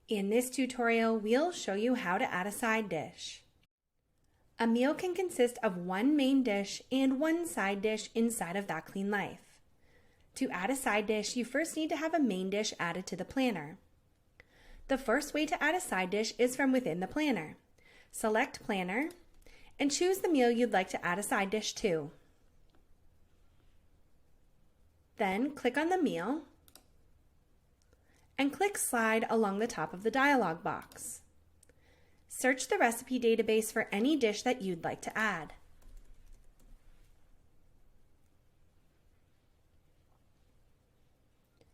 In this tutorial, we'll show you how to add a side dish. A meal can consist of one main dish and one side dish inside of That Clean Life. To add a side dish, you first need to have a main dish added to the planner. The first way to add a side dish is from within the planner. Select Planner and choose the meal you'd like to add a side dish to. Then click on the meal and click Slide along the top of the dialog box. Search the recipe database for any dish that you'd like to add.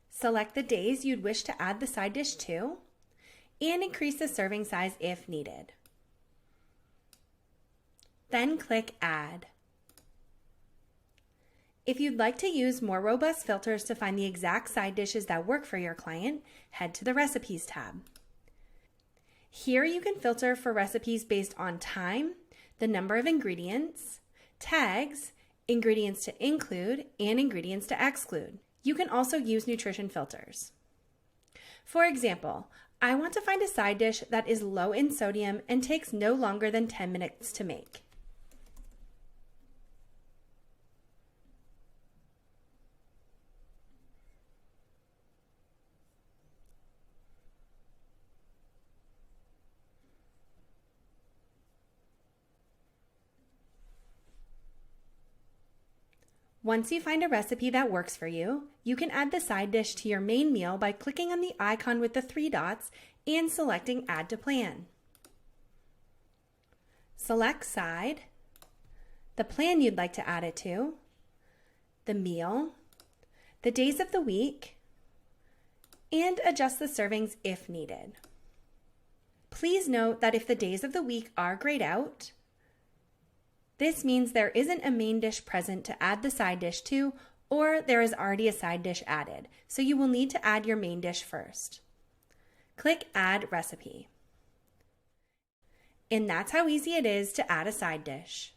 Select the days you'd wish to add the side dish to and increase the serving size if needed. Then click Add. If you'd like to use more robust filters to find the exact side dishes that work for your client, head to the Recipes tab. Here you can filter for recipes based on time, the number of ingredients, tags, ingredients to include, and ingredients to exclude. You can also use nutrition filters. For example, I want to find a side dish that is low in sodium and takes no longer than 10 minutes to make. Once you find a recipe that works for you, you can add the side dish to your main meal by clicking on the icon with the 3 dots and selecting Add to Plan. Select Side, the plan you'd like to add it to, the meal, the days of the week, and adjust the servings if needed. Please note that if the days of the week are grayed out, this means there isn't a main dish present to add the side dish to, or there is already a side dish added, so you will need to add your main dish first. Click Add Recipe. And that's how easy it is to add a side dish.